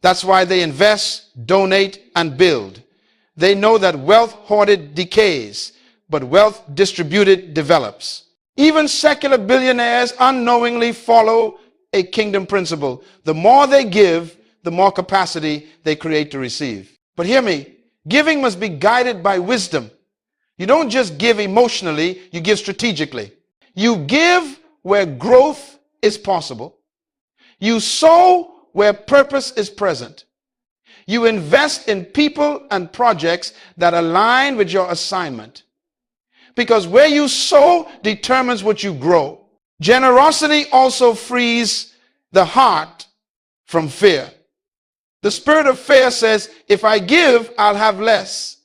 That's why they invest, donate, and build. They know that wealth hoarded decays, but wealth distributed develops. Even secular billionaires unknowingly follow a kingdom principle. The more they give, the more capacity they create to receive. But hear me, giving must be guided by wisdom. You don't just give emotionally, you give strategically. You give where growth is possible. You sow where purpose is present. You invest in people and projects that align with your assignment. Because where you sow determines what you grow. Generosity also frees the heart from fear. The spirit of fear says, if I give, I'll have less.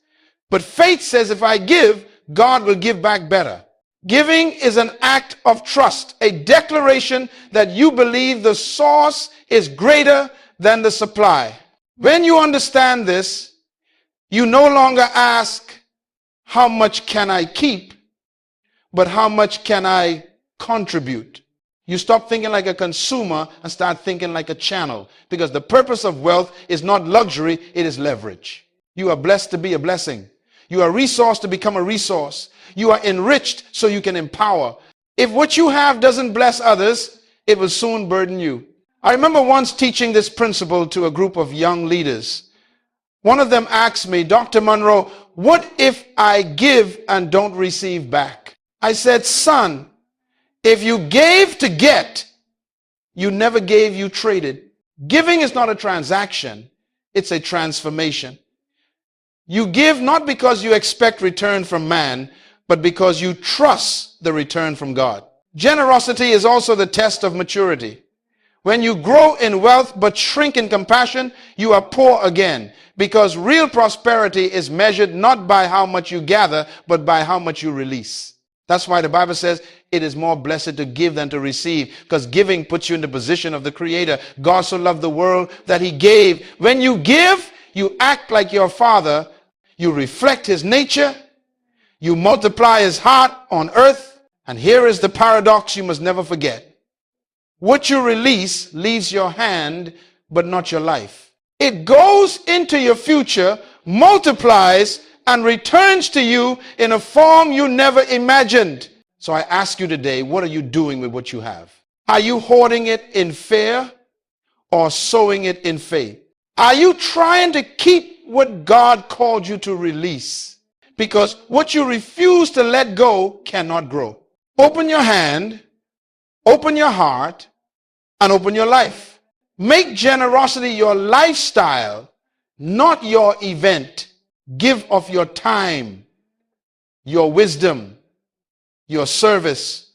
But faith says, if I give, God will give back better. Giving is an act of trust, a declaration that you believe the source is greater than the supply. When you understand this, You no longer ask, how much can I keep, but how much can I contribute? You stop thinking like a consumer and start thinking like a channel, because the purpose of wealth is not luxury, it is leverage. You are blessed to be a blessing. You are resourced to become a resource. You are enriched so you can empower. If what you have doesn't bless others, it will soon burden you. I remember once teaching this principle to a group of young leaders. One of them asked me, Dr. Munroe, what if I give and don't receive back? I said, son, if you gave to get, you never gave, you traded. Giving is not a transaction, it's a transformation. You give not because you expect return from man, but because you trust the return from God. Generosity is also the test of maturity. When you grow in wealth but shrink in compassion, you are poor again, because real prosperity is measured not by how much you gather, but by how much you release. That's why the Bible says it is more blessed to give than to receive, because giving puts you in the position of the Creator. God so loved the world that he gave. When you give, you act like your Father. You reflect his nature. You multiply his heart on earth. And here is the paradox you must never forget. What you release leaves your hand, but not your life. It goes into your future, multiplies, and returns to you in a form you never imagined. So I ask you today, what are you doing with what you have? Are you hoarding it in fear or sowing it in faith? Are you trying to keep what God called you to release? Because what you refuse to let go cannot grow. Open your hand, open your heart, and open your life. Make generosity your lifestyle, not your event. Give of your time, your wisdom, your service,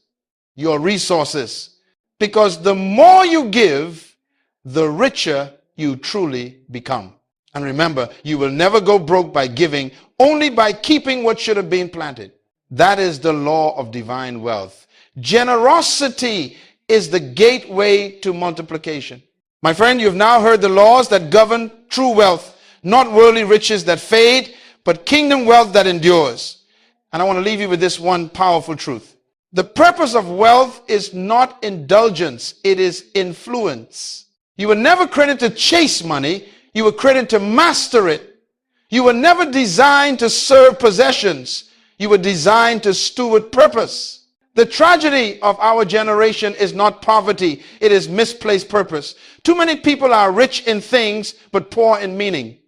your resources. Because the more you give, the richer you truly become. And remember, you will never go broke by giving, only by keeping what should have been planted. That is the law of divine wealth. Generosity is the gateway to multiplication. My friend, you've now heard the laws that govern true wealth, not worldly riches that fade, but kingdom wealth that endures. And I want to leave you with this one powerful truth. The purpose of wealth is not indulgence, it is influence. You were never created to chase money, you were created to master it. You were never designed to serve possessions, you were designed to steward purpose. The tragedy of our generation is not poverty, it is misplaced purpose. Too many people are rich in things but poor in meaning.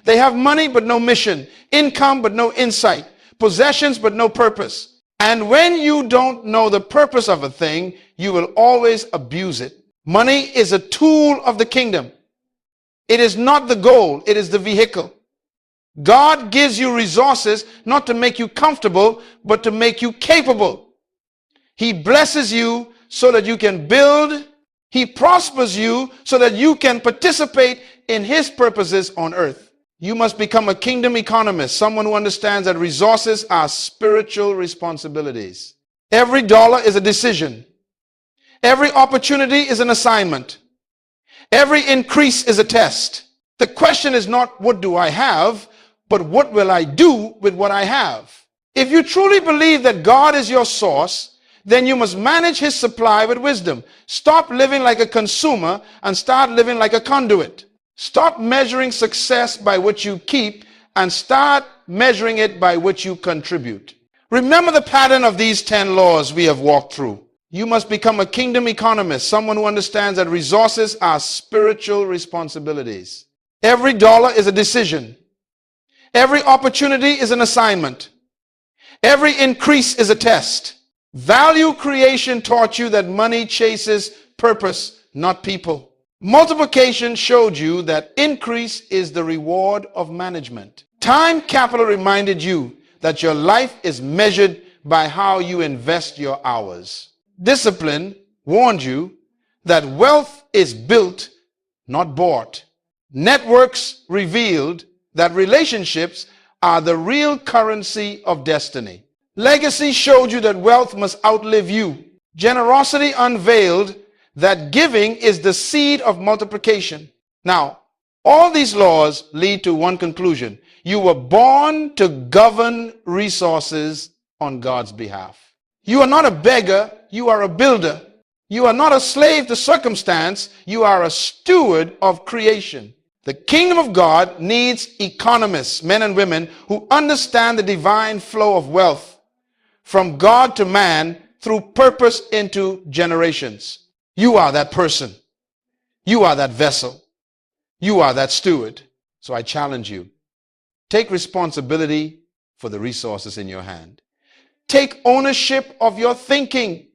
They have money but no mission, income but no insight, possessions but no purpose. And when you don't know the purpose of a thing, you will always abuse it. Money is a tool of the kingdom. It is not the goal, it is the vehicle. God gives you resources not to make you comfortable, but to make you capable. He blesses you so that you can build. He prospers you so that you can participate in his purposes on earth. You must become a kingdom economist, someone who understands that resources are spiritual responsibilities. Every dollar is a decision. Every opportunity is an assignment. Every increase is a test. The question is not what do I have, but what will I do with what I have? If you truly believe that God is your source, then you must manage his supply with wisdom. Stop living like a consumer and start living like a conduit. Stop measuring success by what you keep and start measuring it by what you contribute. Remember the pattern of these 10 laws we have walked through. You must become a kingdom economist, someone who understands that resources are spiritual responsibilities. Every dollar is a decision. Every opportunity is an assignment. Every increase is a test. Value creation taught you that money chases purpose, not people. Multiplication showed you that increase is the reward of management. Time capital reminded you that your life is measured by how you invest your hours. Discipline warned you that wealth is built, not bought. Networks revealed that relationships are the real currency of destiny. Legacy showed you that wealth must outlive you. Generosity unveiled that giving is the seed of multiplication. Now, all these laws lead to one conclusion. You were born to govern resources on God's behalf. You are not a beggar, you are a builder. You are not a slave to circumstance, you are a steward of creation. The kingdom of God needs economists, men and women, who understand the divine flow of wealth from God to man through purpose into generations. You are that person. You are that vessel. You are that steward. So I challenge you. Take responsibility for the resources in your hand. Take ownership of your thinking.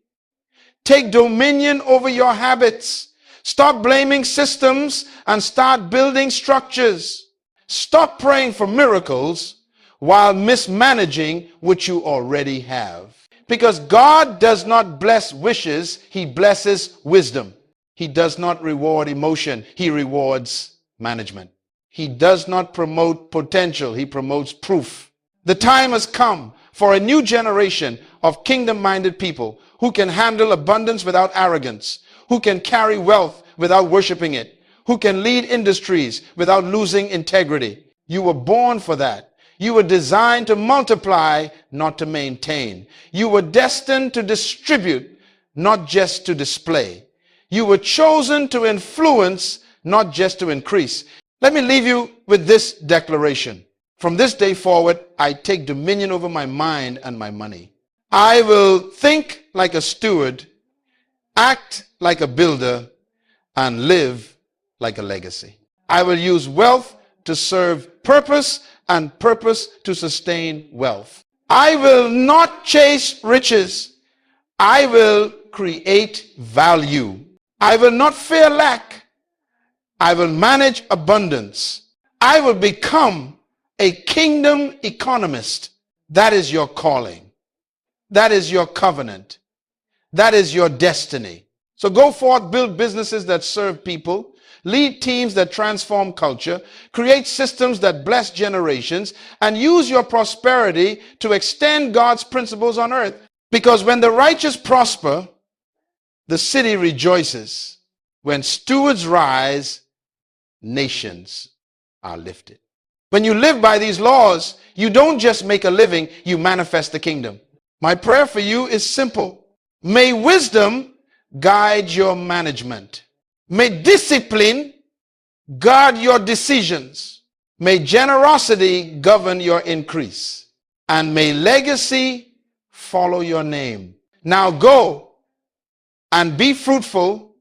Take dominion over your habits. Stop blaming systems and start building structures. Stop praying for miracles while mismanaging what you already have. Because God does not bless wishes, He blesses wisdom. He does not reward emotion, He rewards management. He does not promote potential, He promotes proof. The time has come for a new generation of kingdom-minded people who can handle abundance without arrogance, who can carry wealth without worshiping it, who can lead industries without losing integrity. You were born for that. You were designed to multiply, not to maintain. You were destined to distribute, not just to display. You were chosen to influence, not just to increase. Let me leave you with this declaration. From this day forward, I take dominion over my mind and my money. I will think like a steward, act like a builder, and live like a legacy. I will use wealth to serve purpose and purpose to sustain wealth. I will not chase riches. I will create value. I will not fear lack. I will manage abundance. I will become a kingdom economist. That is your calling. That is your covenant. That is your destiny. So go forth, build businesses that serve people, lead teams that transform culture, create systems that bless generations, and use your prosperity to extend God's principles on earth. Because when the righteous prosper, the city rejoices. When stewards rise, nations are lifted. When you live by these laws, you don't just make a living, you manifest the kingdom. My prayer for you is simple. May wisdom guide your management. May discipline guard your decisions. May generosity govern your increase. And may legacy follow your name. Now go and be fruitful,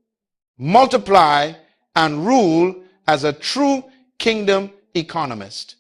multiply, and rule as a true kingdom economist.